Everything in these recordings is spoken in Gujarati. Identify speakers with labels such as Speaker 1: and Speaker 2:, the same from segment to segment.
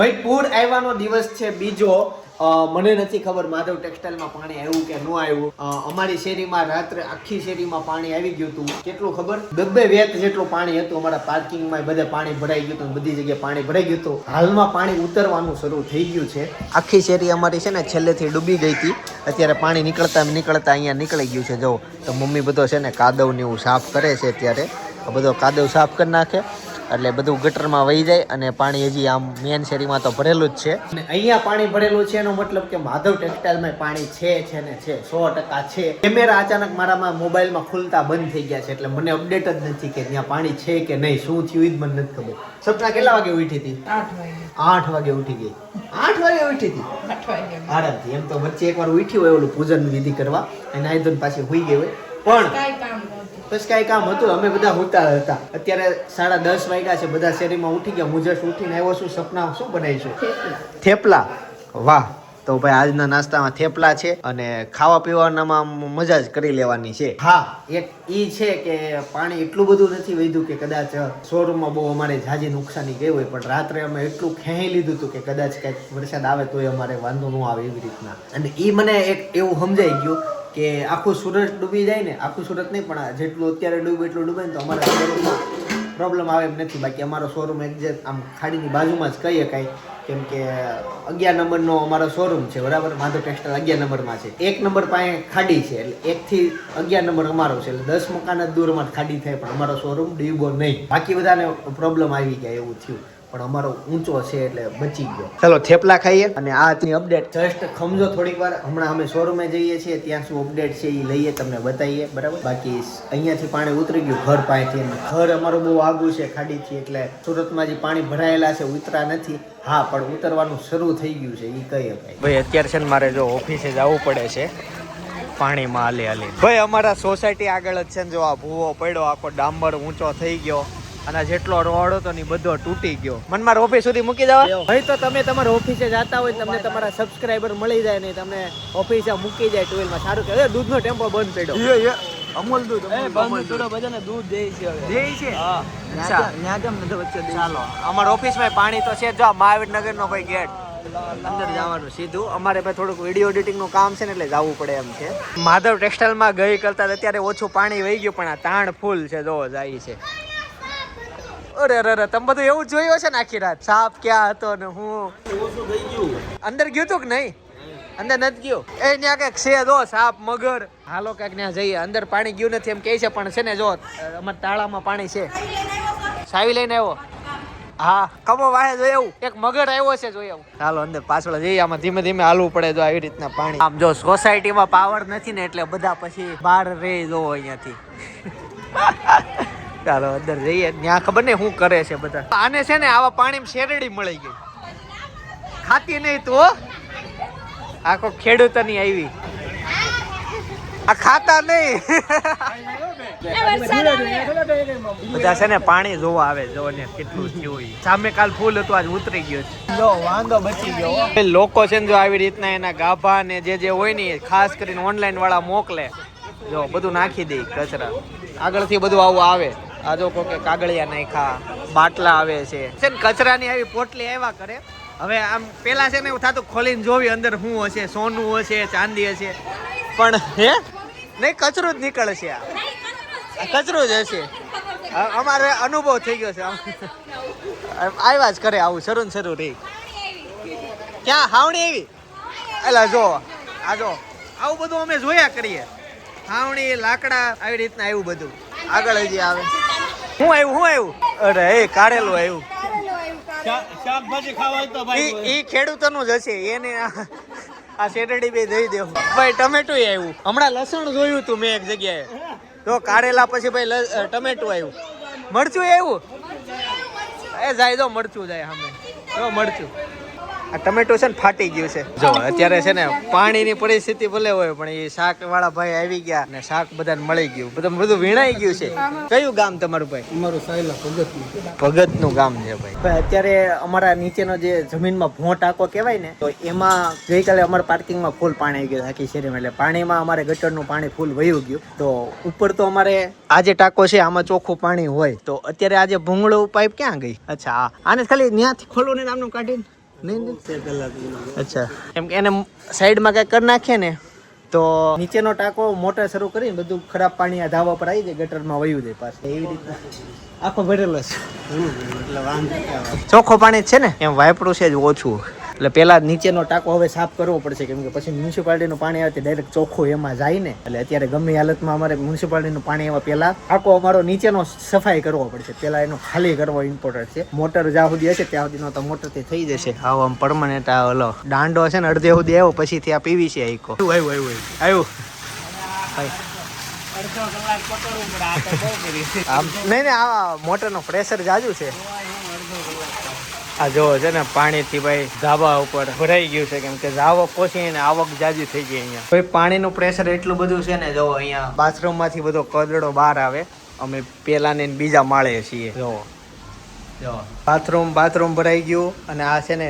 Speaker 1: ભાઈ પૂર આવ્યાનો દિવસ છે બીજો. મને નથી ખબર માધવ ટેક્સટાઇલમાં પાણી આવ્યું કે ન આવ્યું. અમારી શેરીમાં રાત્રે આખી શેરીમાં પાણી આવી ગયું હતું. કેટલું ખબર, 2 વેત જેટલું પાણી હતું. અમારા પાર્કિંગમાં બધે પાણી ભરાઈ ગયું હતું, બધી જગ્યાએ પાણી ભરાઈ ગયું હતું. હાલમાં પાણી ઉતરવાનું શરૂ થઈ ગયું છે. આખી શેરી અમારી છે ને છેલ્લેથી ડૂબી ગઈ હતી. અત્યારે પાણી નીકળતા અહીંયા નીકળી ગયું છે. જો તો મમ્મી બધો છે ને કાદવ ને એવું સાફ કરે છે. અત્યારે બધો કાદવ સાફ કરી નાખે એટલે બધું ગટરમાં વહી જાય અને પાણી હજી આમ મેન શેરીમાં તો ભરેલું જ છે. અને અહીંયા પાણી ભરેલું છે એનો મતલબ કે માધવ ટેક્સટાઇલમાં પાણી છે ને છે 100% છે. કેમેરા અચાનક મારામાં મોબાઈલમાં ખુલતા બંધ થઈ ગયા છે એટલે મને અપડેટ જ નથી કે ત્યાં પાણી છે કે નહીં. શું થયું એ જ મને નથી ખબર. સપના કેટલા વાગે ઉઠી હતી? 8 વાગે ઉઠી ગઈ. 8 વાગે ઉઠી હતી? 8 વાગે આરામથી. એમ તો વચ્ચે એકવાર ઉઠી હોય ઓલું પૂજન વિધિ કરવા અને આઈ ધોઈને પાછી હુઈ ગઈ હોય, પણ બસ કઈ કામ હતું. અમે બધા હોતા હતા. અત્યારે 10:30 વાગ્યા છે. બધા શેરીમાં ઉઠી ગયા. હું જસ્ટ ઉઠીને આવ્યો છું. સપના શું બનાવીશું? થેપલા. વાહ. તો ભાઈ આજના નાસ્તામાં થેપલા છે અને ખાવા પીવાનામાં મજા જ કરી લેવાની છે. હા, એક ઈ છે કે પાણી એટલું બધું નથી વધ્યું કે કદાચ શોરૂમમાં બહુ અમારે જાજી નુકસાની ગઈ હોય, પણ રાત્રે અમે એટલું ખેંચી લીધું હતું કે કદાચ કંઈક વરસાદ આવે તોય અમારે વાંધો ન આવે એવી રીતના. અને ઈ મને એક એવું સમજાઈ ગયું કે આખું સુરત ડૂબી જાય ને, આખું સુરત નહીં પણ જેટલું અત્યારે ડૂબે એટલું ડૂબે ને તો અમારા શોરૂમમાં પ્રોબ્લેમ આવે એમ નથી. બાકી અમારો શોરૂમ એક્ઝેક્ટ આમ ખાડીની બાજુમાં જ કહી શકાય, કેમ કે 11 નંબરનો અમારો શોરૂમ છે, બરાબર. માધવ ટેક્સટાઇલ 11 નંબરમાં છે. 1 નંબર પાસે ખાડી છે એટલે 1 થી 11 નંબર અમારો છે. એટલે 10 મકાન જ દૂર અમારે ખાડી થાય પણ અમારો શોરૂમ ડૂબ્યો નહીં. બાકી બધાને પ્રોબ્લેમ આવી ગયા એવું થયું, પણ અમારો ઊંચો છે એટલે બચી ગયો. ચલો થેપલા ખાઈએ અને આ હતી અપડેટ. જસ્ટ ખમજો થોડીક વાર. હમણાં અમે શોરૂમે જઈએ છીએ, ત્યાં શું અપડેટ છે એ લઈએ, તમને બતાવીએ, બરાબર. બાકી અહીંયાથી પાણી ઉતરી ગયું ઘર પાસેથી. ઘર અમારું બહુ આગું છે ખાડીથી, એટલે સુરતમાં જે પાણી ભરાયેલા છે ઉતરા નથી. હા, પણ ઉતરવાનું શરૂ થઈ ગયું છે એ કહી શકાય. ભાઈ અત્યારે છે ને મારે જો ઓફિસે જવું પડે છે પાણીમાં હાલી. ભાઈ અમારા સોસાયટી આગળ જ છે ને જો આ ભૂવો પડ્યો, આખો ડાંબર ઊંચો થઈ ગયો અને જેટલો રોડ હતો ને બધો તૂટી ગયો. મને મારા ઓફિસ સુધી મૂકી દેવા. ભાઈ તો તમે તમારા ઓફિસે જતા હોય તમને તમારા સબસ્ક્રાઇબર મળી જાય ને તમને ઓફિસે મૂકી જાય ટુવેલમાં. સારું કે દૂધનો ટેમ્પો બંધ પડ્યો. અમૂલ દૂધ બંધ પડ્યો, બધાને દૂધ દે છે હવે. દે છે? હા. ન્યા કેમ નથી વચ્ચે? ચાલો અમારા ઓફિસમાં પાણી તો છે. જો મહાવીરનગરનો ભાઈ ગેટ અંદર જવાનું સીધું. અમારે ભાઈ થોડુંક વિડીયો એડિટિંગ નું કામ છે ને એટલે જવું પડે એમ છે. માધવ ટેક્સટાઇલમાં ગઈ કરતા અત્યારે ઓછું પાણી વહી ગયું, પણ આ તાણ ફૂલ છે. જો જાય છે. અરે તમે બધું એવું જોયું છે ને આખી રાત? સાપ ક્યાં હતો ને હું અંદર ગયું તું કે નહીં? અંદર નથી ગયું. એ ત્યાં કઈક છે જો સાપ મગર. હાલો કઈક ત્યાં જઈએ. અંદર પાણી ગયું નથી એમ કે છે, પણ છે ને જો અમારા તાળામાં પાણી છે. સાવી લઈને આવ્યો. હા, કમો વાહે જોઈ એવું એક મગર આવ્યો છે, જોઈ આવું. હાલો અંદર પાછળ જઈએ. આમાં ધીમે ધીમે હાલવું પડે. જો આવી રીતના પાણી. આમ જો સોસાયટીમાં પાવર નથી ને એટલે બધા પછી બહાર રહી જો અહીંયાથી. ચાલો અંદર જઈએ. ત્યાં ખબર ને શું કરે છે બધા. આને છે ને આવા પાણીમાં શેરડી મળી ગઈ. ખાતી નહીં તો આખો ખેડૂતની આવી. આ ખાતા નહીં. બધા છે ને પાણી જોવા આવે. જો ને કેટલું થયું. સામે કાલ ફૂલ હતું, આજ ઉતરી ગયો છે. જો વાંધો બચી ગયો. લોકો છે ને જો આવી રીતના એના ગાભા ને જે હોય ને ખાસ કરીને ઓનલાઈન વાળા મોકલે. જો બધું નાખી દે કચરા. આગળથી બધું આવું આવે. આ જો કોઈ કાગળિયા નાખ્યા, બાટલા આવે છે ને કચરાની આવી પોટલી આવ્યા કરે. હવે આમ પેલા છે ને એવું થતું ખોલીને જોવી અંદર શું હશે, સોનું હશે, ચાંદી હશે, પણ હે નહીં, કચરો જ નીકળે છે. આ કચરો જ હશે. અમારે અનુભવ થઈ ગયો છે. આવ્યા જ કરે આવું શરૂ રહી. ક્યાં હાવણી આવી? એલા જો આ જો આવું બધું અમે જોયા કરીએ. હાવણી, લાકડા, આવી રીતના આવ્યું બધું. આગળ હજી આવે. હું આવ્યું? અરે એ કારેલું આવ્યું. શાકભાજી ખાવા તો ભાઈ ઈ ખેડૂતોનું જ હશે. એને આ શેરડી બે દઈ દેવું. ભાઈ ટમેટું આવ્યું. હમણાં લસણ જોયું તું મેં એક જગ્યાએ. તો કારેલા પછી ભાઈ ટમેટું આવ્યું. મરચું આવ્યું. એ જાય તો મરચું જાય સામે. તો મરચું. આ ટમેટો છે ને ફાટી ગયું છે. જો અત્યારે છે ને પાણીની પરિસ્થિતિ ભલે હોય પણ એ શાક વાળા ભાઈ આવી ગયા ને શાક બધાને મળી ગયું. બધું વીણાઈ ગયું છે. કયું ગામ તમારું ભાઈ? અમારું સાયલા ભગતનું ગામ છે ભાઈ. અત્યારે અમારા નીચેનો જે જમીનમાં ભોં ટાંકો કહેવાય ને, તો એમાં ગઈકાલે અમારા પાર્કિંગમાં ફૂલ પાણી આવી ગયું આખી શેરીમાં. એટલે પાણીમાં અમારે ગટરનું પાણી ફૂલ વયું ગયું. તો ઉપર તો અમારે આ જે ટાંકો છે આમાં ચોખ્ખું પાણી હોય. તો અત્યારે આજે ભૂંગળો પાઇપ ક્યાં ગઈ? અચ્છા, આને ખાલી ત્યાંથી ખોલો ને આમનું કાઢીને નહીં અચ્છા એમ કે એને સાઈડમાં કંઈક કરી નાખીએ ને તો નીચેનો ટાંકો મોટર શરૂ કરીને બધું ખરાબ પાણી આ ધાબા પર આવી જાય ગટરમાં વયું જાય પાછું એવી રીતના આખો ભરેલો છે ચોખ્ખો પાણી જ છે ને એમ વાપરું છે જ ઓછું એટલે પેલા નીચેનો ટાંકો હવે સાફ કરવો પડશે કેમ કે પછી મ્યુનિસિપાલિટીનું પાણી આવે ડાયરેક્ટ ચોખ્ખું એમાં જાય ને એટલે અત્યારે ગમે હાલતમાં અમારે મ્યુનિસિપાલિટીનું પાણી એવા પેલા આખો અમારો નીચેનો સફાઈ કરવો પડશે પેલા એનો ખાલી કરવો ઇમ્પોર્ટન્ટ છે મોટર જ્યાં સુધી હશે ત્યાં સુધીનો તો મોટરથી થઈ જશે આવો આમ પરમાનન્ટ આ ઓલો દાંડો છે ને અડધે સુધી આવ્યો પછી ત્યાં પીવી છે આવ્યું નહીં આ મોટરનો પ્રેશર જાજુ છે આ જો છે ને પાણીથી ભાઈ ધાબા ઉપર ભરાઈ ગયું છે કેમ કે ધાબો પોસીને આવક જાજી થઈ ગઈ અહીંયા ભાઈ પાણીનું પ્રેશર એટલું બધું છે ને જો અહીંયા બાથરૂમ માંથી બધો કદડો બહાર આવે અમે પેલા ને બીજા માળે છીએ જો બાથરૂમ ભરાઈ ગયું અને આ છે ને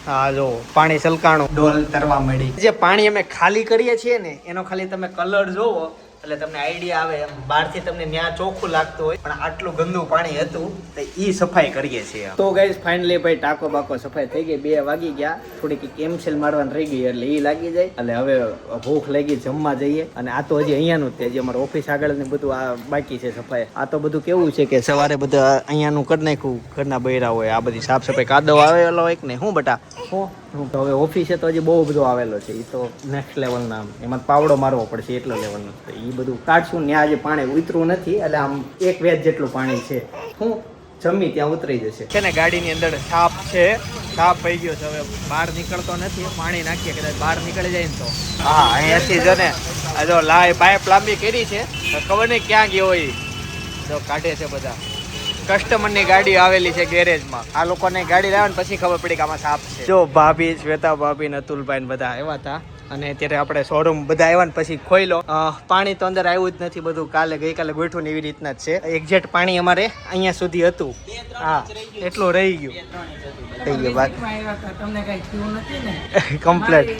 Speaker 1: હા જો પાણી સલકાણું ડોલ તરવા મળી જે પાણી અમે ખાલી કરીએ છીએ ને એનો ખાલી તમે કલર જોવો એટલે તમને આઈડિયા આવે એમ બહારથી તમને ન્યા ચોખ્ખું લાગતું હોય પણ આટલું ગંદુ પાણી હતું તો ઈ સફાઈ કરીએ છીએ તો ગાઈઝ ફાઇનલી ભાઈ ટાંકો બાકો સફાઈ થઈ ગઈ 2 વાગી ગયા થોડીક કેમસેલ મારવાની રહી ગઈ એટલે ઈ લાગી જાય એટલે હવે ભૂખ લાગી જમવા જઈએ અને આ તો હજી અહીંયાનું જ જે અમારું ઓફિસ આગળ ને બધું આ બાકી છે સફાઈ આ તો બધું કેવું છે કે સવારે બધા અહીંયાનું કરી નાખ્યું ઘરના બૈરા હોય આ બધી સાફ સફાઈ કાદવ આવેલો હોય કે નહીં હું બટા હું તો હવે ઓફિસે તો હજી બહુ બધો આવેલો છે એ તો નેક્સ્ટ લેવલના એમાં પાવડો મારવો પડશે એટલો લેવલનો એ બધું કાઢશું ને આજે પાણી ઉતરવું નથી એટલે આમ એક વેજ જેટલું પાણી છે હું જમી ત્યાં ઉતરી જશે છે ને ગાડીની અંદર સાપ છે સાપ થઈ ગયો છે હવે બહાર નીકળતો નથી પાણી નાખીએ કદાચ બહાર નીકળી જાય ને તો હા અહીંયાથી જો ને જો પાઇપ લાંબી કરી છે ખબર નહીં ક્યાં ગયો હોય જો કાઢે છે બધા કસ્ટમરની ગાડી આવેલી છે ગેરેજમાં આ લોકોને ગાડી લાવે ને પછી ખબર પડી કે આમાં સાપ છે જો ભાભી શ્વેતા ભાભી અતુલભાઈ ને બધા આવ્યા હતા અને અત્યારે આપણે શોરૂમ બધા આવ્યા ને પછી ખોઈલો પાણી તો અંદર આવ્યું જ નથી બધું ગઈકાલે ગોઠવું ને એવી રીતના જ છે એક્ઝેક્ટ પાણી અમારે અહીંયા સુધી હતું હા એટલું રહી ગયું થઈ ગયું બાકી તમને કઈ થયું નથી ને કમ્પ્લીટ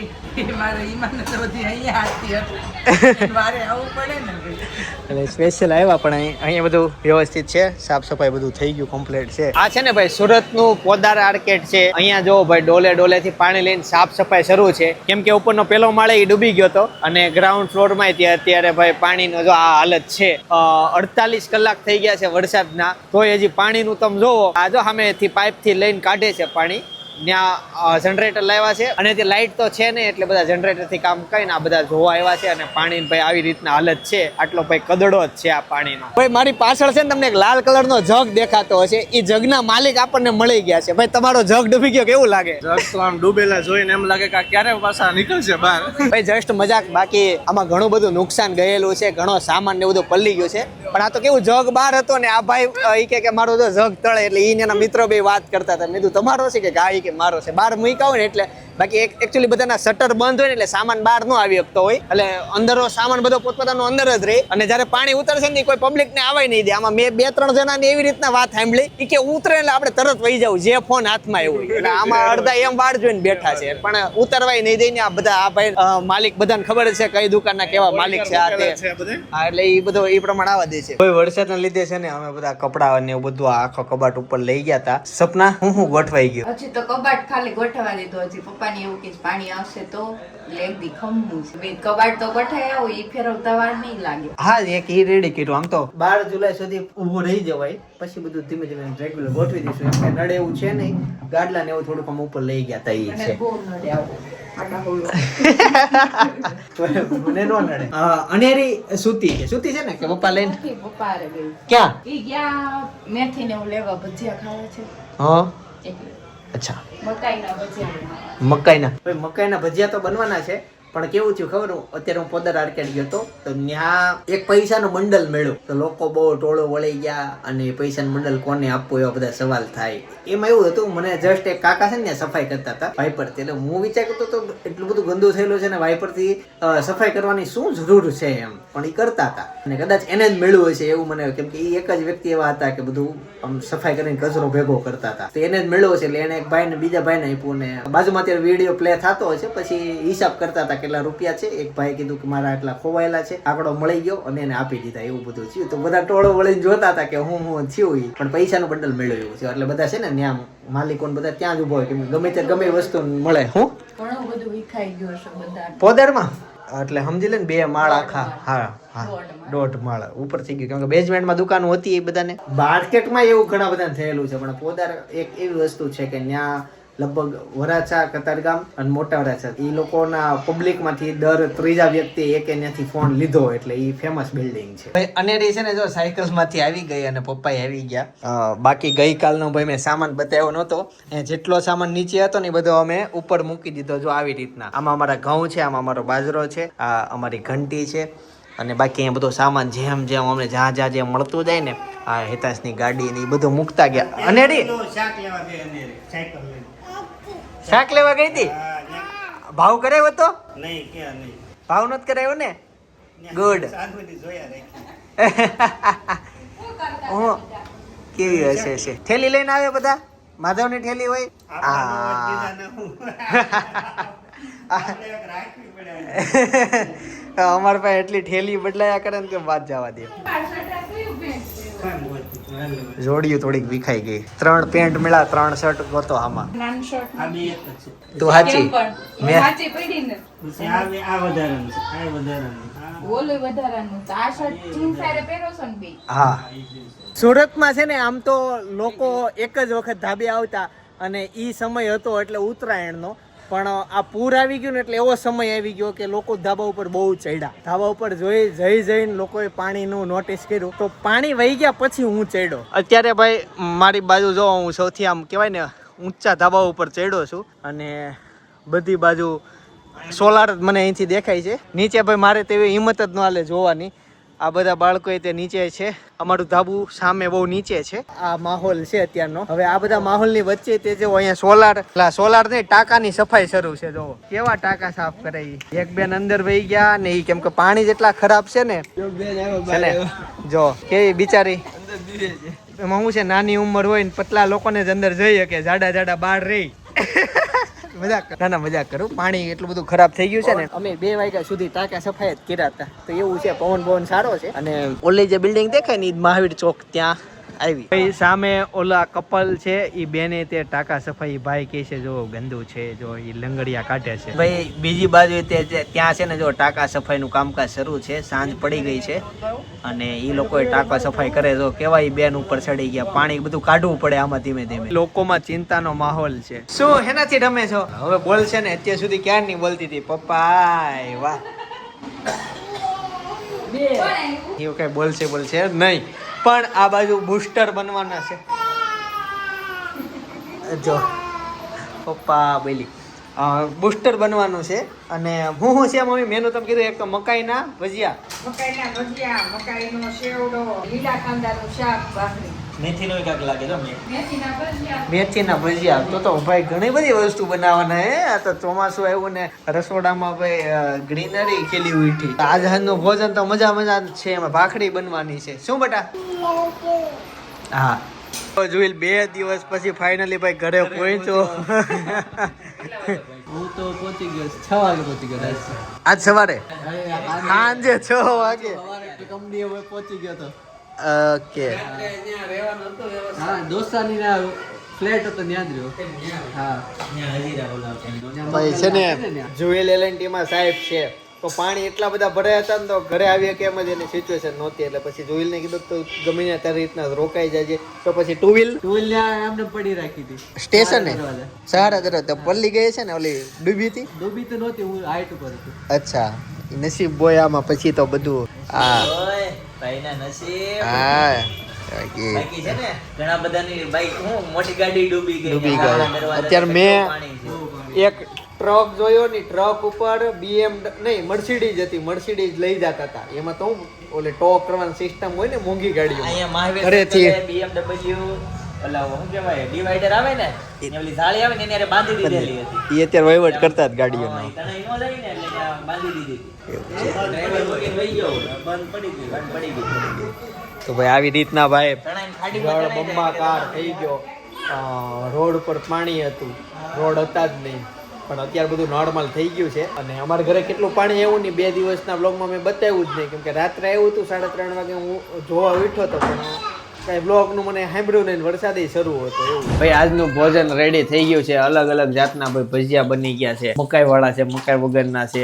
Speaker 1: એટલે સ્પેશિયલ આવ્યા પણ અહીંયા બધું વ્યવસ્થિત છે સાફ સફાઈ બધું થઈ ગયું કમ્પ્લીટ છે આ છે ને ભાઈ સુરતનું પોદાર આર્કેટ છે અહીંયા જો ભાઈ ડોલે થી પાણી લઈને સાફ સફાઈ શરૂ છે કેમ કે ઉપરનો પેલો માળે એ ડૂબી ગયો હતો અને ગ્રાઉન્ડ ફ્લોર માં અત્યારે ભાઈ પાણીનો જો આ હાલત છે 48 કલાક થઈ ગયા છે વરસાદના તોય હજી પાણીનું તમે જોવો આ જો સામેથી પાઇપ થી લઈને કાઢે છે પાણી ત્યાં જનરેટર લાવ્યા છે અને તે લાઇટ તો છે ને એટલે બધા જનરેટર થી કામ કરીને આ બધા જોવા આવ્યા છે અને પાણી ભાઈ આવી રીતના હાલત છે આટલો ભાઈ કદડો જ છે આ પાણીનો ભાઈ મારી પાછળ છે ને તમને એક લાલ કલર નો જગ દેખાતો હશે એ જગના માલિક આપણને મળી ગયા છે ભાઈ તમારો જગ ડૂબી ગયો કેવું લાગે
Speaker 2: જગ તો આમ ડૂબેલા જોઈને એમ લાગે કે ક્યારે પાછા નીકળશે બહાર
Speaker 1: ભાઈ જસ્ટ મજાક બાકી આમાં ઘણું બધું નુકસાન ગયેલું છે ઘણો સામાન ને બધું પલ્લી ગયું છે પણ આ તો કેવું જગ બહાર હતો ને આ ભાઈ ઈ કે મારો તો જગ તળે એટલે એના મિત્રો બે વાત કરતા હતા મેં કીધું તમારો છે કે ગાય કે મારો છે બહાર મૂક્યા હોય ને એટલે બાકી એકચ્યુઅલી બધાના શટર બંધ હોય ને એટલે સામાન બહાર ન આવી શકતો હોય એટલે અંદરનો સામાન બધો પોતપોતાનો અંદર જ રહે અને જયારે પાણી ઉતરશે ને કોઈ પબ્લિક ને આવે નહીં દે આમાં મેં 2-3 જણાની એવી રીતના વાત સાંભળી ઈ કે ઉતરે એટલે આપણે તરત વહી જવું જે ફોન હાથમાં આવ્યો હોય એટલે આમાં અડધા એમ વાડ જોઈને બેઠા છે પણ ઉતરવાય નહીં દઈને આ બધા આ ભાઈ માલિક બધાને ખબર છે કઈ દુકાનના કેવા માલિક છે આ તે એટલે ઈ બધો ઈ પ્રમાણે આવવા દે છે કોઈ વરસાદના લીધે છે ને અમે બધા કપડા અને એવું બધું આખો કબાટ ઉપર લઈ ગયા હતા સપના હું ગોઠવાઈ ગયો
Speaker 3: હજી તો કબાટ ખાલી ગોઠવા દીધો હજી પપ્પાને એવું કે પાણી આવશે તો લેગ દી ખમવું છે કબાટ તો ગોઠવાય આવું ઈ ફેરવતા વાર નહીં લાગે
Speaker 1: હા એક ઈ રેડી કર્યું આમ તો 12 જુલાઈ સુધી ઊભું રહી જવાય પછી બધું ધીમે ધીમે રેગ્યુલર ગોઠવી દઈશું એમ નડે એવું છે નહીં ગાડલા ને એવું થોડુંક આમ ઉપર લઈ ગયા તા ઈ છે
Speaker 3: બહુ નડે આવું
Speaker 1: મને નો નડે અનેરી સૂતી છે ને કે પપ્પા લઈને
Speaker 3: પપ્પા રે ગઈ
Speaker 1: ક્યાં
Speaker 3: ઈ ગયા મેથી ને એવું લેવા ભજીયા ખાવા છે
Speaker 1: હા
Speaker 3: એટલે
Speaker 1: અચ્છા
Speaker 3: મકાઈના
Speaker 1: મકાઈના ભજીયા તો બનવાના છે પણ કેવું થયું ખબર અત્યારે હું પોદર આર્કેડ ગયો તો ત્યાં એક પૈસાનું બંડલ મળ્યું તો લોકો બહુ ટોળો વળી ગયા અને પૈસાનું બંડલ કોને આપવું એવા બધા સવાલ થાય એમાં એવું હતું મને જસ્ટ એક કાકા છે ને સફાઈ કરતા હતા વાઇપર થી એટલે હું વિચાર કરતો તો એટલું બધું ગંદુ થયેલું છે ને વાઇપર થી સફાઈ કરવાની શું જરૂર છે એમ પણ એ કરતા હતા અને કદાચ એને જ મળ્યું હશે એવું મને કેમ કે એ એક જ વ્યક્તિ એવા હતા કે બધું આમ સફાઈ કરીને કચરો ભેગો કરતા હતા તો એને જ મળ્યો હશે એટલે એને એક ભાઈ ને બીજા ભાઈ ને આપ્યું ને બાજુમાં અત્યારે વિડીયો પ્લે થતો હશે પછી હિસાબ કરતા હતા કેટલા રૂપિયા છે. એક ભાઈ કીધું કે મારા આટલા ખોવાયેલા છે, આંકડો મળી ગયો અને એને આપી દીધા. એવું બધું થયું. તો બધા ટોળો વળીને જોતા હતા કે હું થયું ઈ. પણ પૈસાનું બંડલ મળ્યું એવું છે. એટલે બધા છે ને ત્યાં માલિકો બધા ત્યાં જ ઉભો હોય કે ગમે તે ગમે વસ્તુ મળે. હું
Speaker 3: ઘણું બધું વિખાઈ ગયું છે બધા
Speaker 1: પોદરમાં એટલે સમજી લે ને 2 માળ આખા. હા 1.5 માળ ઉપર થઈ ગયું. કેમ કે બેઝમેન્ટમાં દુકાનો હતી એ બધાને. માર્કેટમાં એવું ઘણા બધા થયેલું છે. પણ પોદાર એક એવી વસ્તુ છે કે ત્યાં લગભગ વરાછા, કતારગામ અને મોટા વરાછા એ લોકોના પબ્લિકમાંથી દર 3જા વ્યક્તિ એકે ત્યાંથી ફોન લીધો. એટલે એ ફેમસ બિલ્ડિંગ છે. અનેરી છે ને જો સાયકલ્સમાંથી આવી ગઈ અને પપ્પાએ આવી ગયા. બાકી ગઈકાલનો ભાઈ મેં સામાન બતાવ્યો નહોતો. જેટલો સામાન નીચે હતો ને બધો અમે ઉપર મૂકી દીધો. જો આવી રીતના આમાં અમારા ઘઉં છે, આમાં અમારો બાજરો છે, આ અમારી ઘંટી છે અને બાકી અહીંયા બધો સામાન જેમ જેમ અમને જ્યાં જ્યાં જેમ મળતું જાય ને આ હેતાશની ગાડી ને એ બધું મૂકતા ગયા. અનેરી શાક લેવા ગઈ હતી. ભાવ કરાવ્યો તો ભાવ નથી કરાવ્યો ને. ગુડ. કેવી હશે છે. થેલી લઈને આવે બધા. માધવની થેલી હોય. અમારા પાસે એટલી ઠેલી બદલાયા કરે ને કે વાત જવા દે. જોડિયું થોડીક વિખાઈ ગઈ. 3 પેન્ટ મળ્યા, 3 શર્ટ ગોતો આમાં. તું સાચી મેં
Speaker 3: સાચી પડી ને આ વધારાનું છે, આ વધારાનું ઓલે વધારાનું તો આ શર્ટ જીન્સ સાથે પહેરો છો ને બે.
Speaker 1: હા સુરતમાં છે ને આમ તો લોકો એક જ વખત ધાબે આવતા અને ઈ સમય હતો એટલે ઉત્તરાયણનો. પણ આ પૂર આવી ગયું ને એટલે એવો સમય આવી ગયો કે લોકો ધાબા ઉપર બહુ ચડ્યા. ધાબા ઉપર જઈને લોકોએ પાણીનું નોટિસ કર્યું તો પાણી વહી ગયા પછી હું ચડ્યો. અત્યારે ભાઈ મારી બાજુ જો હું સૌથી આમ કહેવાય ને ઊંચા ધાબા ઉપર ચડ્યો છું અને બધી બાજુ સોલાર મને અહીંથી દેખાય છે. નીચે ભાઈ મારે તેવી હિંમત જ ન હાલે જોવાની. આ બધા બાળકો તે નીચે છે. અમારું ધાબુ સામે બહુ નીચે છે. આ માહોલ છે અત્યારનો. હવે આ બધા માહોલની વચ્ચે તે જો અહીંયા સોલાર ને ટાંકાની સફાઈ શરૂ છે. જો કેવા ટાંકા સાફ કરે. એક બેન અંદર વહી ગયા ને ઈ કેમ કે પાણી જેટલા ખરાબ છે ને જો કેવી બિચારી એમાં શું છે નાની ઉંમર હોય ને પતલા લોકોને જ અંદર જઈ શકે, જાડા બહાર રહી. મજાક કરું. પાણી એટલું બધું ખરાબ થઈ ગયું છે ને. અમે 2 વાગ્યા સુધી ટાંકા સફાઈ જ કર્યા હતા. તો એવું છે. પવન સારો છે. અને ઓલી જે બિલ્ડિંગ દેખાય ને મહાવીર ચોક ત્યાં આવી. સામે ઓલા કપલ છે એ બેને તે ટાંકા સફાઈ ભાઈ કહે છે જો ગંદુ છે, જો એ લંગડિયા કાઢે છે. ભાઈ બીજી બાજુ ત્યાં છે ને જો ટાંકા સફાઈનું કામકાજ શરૂ છે. સાંજ પડી ગઈ છે અને એ લોકોએ ટાંકા સફાઈ કરે. જો કેવાય બેન ઉપર ચડી ગયા. પાણી બધું કાઢવું પડે આમાં ધીમે ધીમે. લોકોમાં ચિંતાનો માહોલ છે. શું હેનાથી રમે છો? હવે બોલ છે ને અત્યાર સુધી ક્યાં નહીં બોલતી હતી પપ્પા. વાહ એવું કઈ બોલશે નહીં. પણ આ બાજુ બૂસ્ટર બનવાના છે. જો પપ્પા બોલી બૂસ્ટર બનવાનું છે. અને હું છે મમ્મી મેનુ તમે કીધું એક તો મકાઈના ભજીયા,
Speaker 3: મકાઈનો સેવડો, લીલા કાંદાનું શાક, ભાખરી,
Speaker 2: મેથીનો કાક લાગે તો
Speaker 1: મેથીના ભજીયા. તો ભાઈ ઘણી બધી વસ્તુ બનાવવાના હે. આ તો ચોમાસું આવ્યું ને રસોડામાં ભાઈ ગ્રીનરી ખીલી ઉઠી. આજનું ભોજન તો મજા છે. એમાં ભાખરી બનવાની છે. શું બેટા? હા જોઈ 2 દિવસ પછી ફાઇનલી ભાઈ ઘરે પહોંચ્યો.
Speaker 2: હું તો પહોંચી ગયો 6 વાગે પહોંચી ગયો.
Speaker 1: આજ સવારે સાંજે 6 વાગે
Speaker 2: કંપની હવે પહોંચી ગયો તો.
Speaker 1: ઓકે
Speaker 2: હા દોસ્તાની ના ફ્લેટ હતો ત્યાં જ રહ્યો. હા
Speaker 1: ભાઈ છે ને જુએલ એલએનટી માં સાહેબ છે. તો પાણી એટલા બધા ભરાયા હતા ને તો ઘરે આવીએ કે એમ જ એની સિચ્યુએશન નહોતી. એટલે પછી જોઈલ ને કીધું તો ગમે ત્યાં તારી રીતના રોકાઈ જાય. તો પછી ટુ વ્હીલ
Speaker 2: એમને પડી રાખી હતી
Speaker 1: સ્ટેશને સારા કરો તો પલ્લી ગઈ છે ને ઓલી ડૂબી હતી.
Speaker 2: ડૂબી તો નહોતી, હું હાઈટ ઉપર હતો.
Speaker 1: અચ્છા નસીબ બોય આમાં પછી તો બધું હા
Speaker 4: બાકી છે ને ઘણા બધાની બાઈક હું મોટી ગાડી ડૂબી ગઈ.
Speaker 1: અત્યારે મેં એક ટ્રક જોયો ને ટ્રક ઉપર મર્સિડીઝ હતી. મર્સિડીઝ લઈ જતા હતા. એમાં તો ઓલે ટો કરવાની સિસ્ટમ હોય ને મોંઘી ગાડીઓ.
Speaker 4: અહીંયા મહાવીર BMW ઓલા શું કહેવાય ડિવાઈડર આવે ને ઓલી જાળી આવે ને એને બાંધી દીધેલી હતી.
Speaker 1: એ અત્યારે વહીવટ કરતા જ ગાડીઓનો.
Speaker 4: તણાઈ નો જાય ને એટલે ત્યાં બાંધી દીધી હતી. ડ્રાઈવર વગર વહી ગયો બંધ પડી ગઈ.
Speaker 1: તો ભાઈ આવી રીતના ભાઈ
Speaker 4: તણાઈ ખાડીમાં
Speaker 1: બંબાકાર થઈ ગયો. રોડ પર પાણી હતું, રોડ હતા જ નહીં. પણ અત્યારે બધું નોર્મલ થઈ ગયું છે. અને અમારા ઘરે કેટલું પાણી આવ્યું ને 2 દિવસના બ્લોગમાં મેં બતાવ્યું જ નહીં, કેમ કે રાત્રે આવ્યું હતું 3:30 વાગે હું જોવા ઉઠ્યો હતો, પણ કઈ બ્લોગનું મને સાંભળ્યું નહીં, વરસાદ શરૂ હતો એવું. ભાઈ આજનું ભોજન રેડી થઈ ગયું છે. અલગ અલગ જાતના ભાઈ ભજીયા બની ગયા છે, મકાઈ વાળા છે, મકાઈ વગરના છે,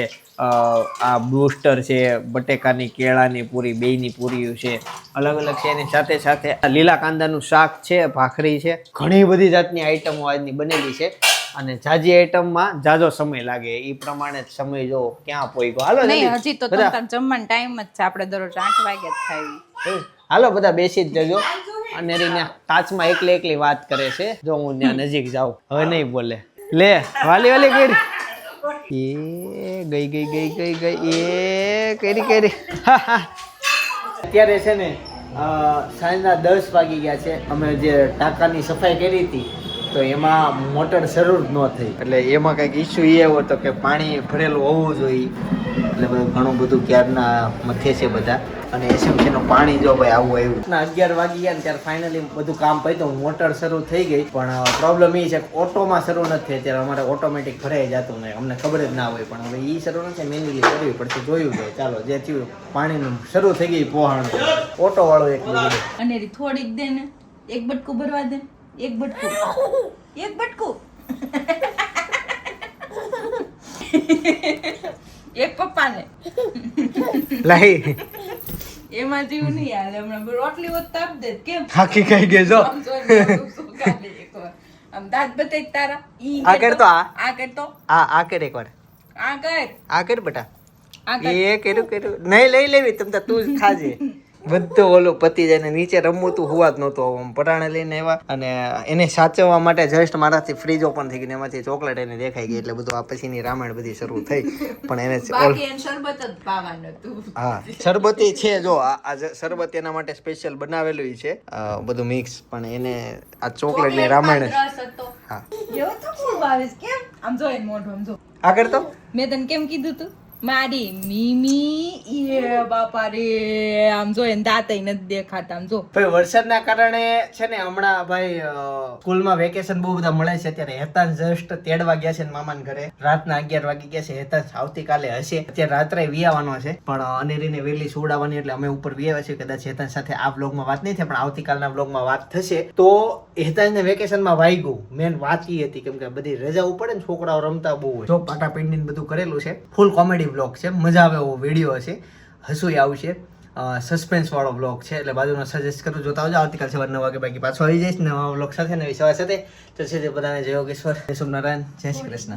Speaker 1: આ બૂસ્ટર છે, બટેકાની કેળાની પૂરી, બેયની પૂરી છે, અલગ અલગ છે. એની સાથે સાથે લીલા કાંદાનું શાક છે, ભાખરી છે, ઘણી બધી જાતની આઈટમો આજની બનેલી છે. અને જાજી આઈટમમાં જાજો સમય લાગે, એ પ્રમાણે સમય જો ક્યાં પોઈગો. હાલો
Speaker 3: નહીં, હજી તો તમારે જમવાનો ટાઈમ જ છે. આપણે દરરોજ 8 વાગે જ ખાવી.
Speaker 1: હાલો બધા બેસી જ જજો. અને રીને કાચમાં એકલી વાત કરે છે, જો હું ત્યાં નજીક જાઉં. હવે નહીં બોલે. લે વાલી કરી એ ગઈ એ કરી અત્યારે છે ને સાંજના 10 વાગી ગયા છે. અમે જે ટાંકાની સફાઈ કરી હતી તો એમાં મોટર શરૂ જ ન થઈ, એટલે એમાં કંઈક ઇસ્યુ એ એવો હતો કે પાણી ભરેલું હોવું જોઈએ, એટલે ઘણું બધું ક્યારના મથે છે બધા. અને એસએમસીનું પાણી જો ભાઈ આવું આવ્યું. 11 વાગી ગયા ને ત્યારે ફાઇનલી બધું કામ પત્યું, મોટર શરૂ થઈ ગઈ. પણ પ્રોબ્લેમ એ છે કે ઓટોમાં શરૂ નથી થઈ. ત્યારે અમારે ઓટોમેટિક ભરાઈ જતું નહીં, અમને ખબર જ ના હોય. પણ હવે એ શરૂ નથી, મેન્યુઅલી કરવી પડશે. જોયું જાય ચાલો જે થયું, પાણીનું શરૂ થઈ ગઈ પોહાણ. ઓટો વાળો એક બધું
Speaker 3: અને થોડીક દે ને, એક બટકું ભરવા દે, એક બટકું એક પપ્પાને
Speaker 1: લાઈ
Speaker 3: એમાં જેવું નહીં હાલે. હમણાં રોટલી હોત તાપ દે કેમ
Speaker 1: થાકી કઈ ગઈ જો.
Speaker 3: આમ દાંત બતાઈ તારા
Speaker 1: આ કર તો
Speaker 3: આ કર તો
Speaker 1: આ કર એકવાર આ કર બેટા. એ કર્યું નહીં લઈ લેવી તમ તું જ ખાજે. બધું ઓલું પતી જાય ને નીચે રમવું તું હુવા જ નહોતું. આમ પરાણે લઈને આવ્યા અને એને સાચવવા માટે જસ્ટ મારાથી ફ્રીજ ઓપન થઈ ગઈ, એમાંથી ચોકલેટ એને દેખાઈ ગઈ, એટલે બધું આ પછીની રામાયણ બધી શરૂ થઈ. પણ એને
Speaker 3: શરબત જ પાવાનું હતું.
Speaker 1: હા શરબતી છે, જો આ શરબત એના માટે સ્પેશિયલ બનાવેલું છે, બધું મિક્સ. પણ એને આ ચોકલેટ ની રામાયણ. હા
Speaker 3: એવો તો ખૂબ આવે છે કેમ? આમ જો એને મોઢું આમ જો.
Speaker 1: આગળ તો
Speaker 3: મેં તને કેમ કીધું તું મારી મીમી એ બાપા રે, આમ જો એને દાંતય નથી દેખાતા. આમ જો
Speaker 1: ભાઈ વરસાદના કારણે છે ને હમણાં ભાઈ સ્કૂલમાં વેકેશન બહુ બધા મળે છે. અત્યારે હેતાન જસ્ટ તેડવા ગયા છે મામાના ઘરે, રાતના 11 વાગી ગયા છે. હેતાન આવતીકાલે હશે, અત્યારે રાત્રે વિયાવાનો છે, પણ અનેરીને વહેલી સુવડાવવાની, એટલે અમે ઉપર વિયાવા છીએ. કદાચ હેતાન સાથે આ બ્લોગમાં વાત નહીં થાય, પણ આવતીકાલના બ્લોગમાં વાત થશે. તો હેતાનને વેકેશનમાં વાગ્યું, મેન વાત એ હતી કેમ કે બધી રજા પડે ને, છોકરાઓ રમતા બહુ હોય, જો પાટા પીંડીને બધું કરેલું છે. ફૂલ કોમેડી બ્લોગ છે, મજા આવે એવો વિડીયો હશે, હસુય આવશે, સસ્પેન્સ વાળો બ્લોગ છે. એટલે બાજુમાં સજેસ્ટ કરું, જોતા આવજો. આવતીકાલ સવાર 9 વાગે બાકી પાછો આવી જઈશ નવા બ્લોગ સાથે, નવી સવાર સાથે. તો છે બધાને જય યોગેશ્વર, જય સોમનારાયણ, જય શ્રી કૃષ્ણ.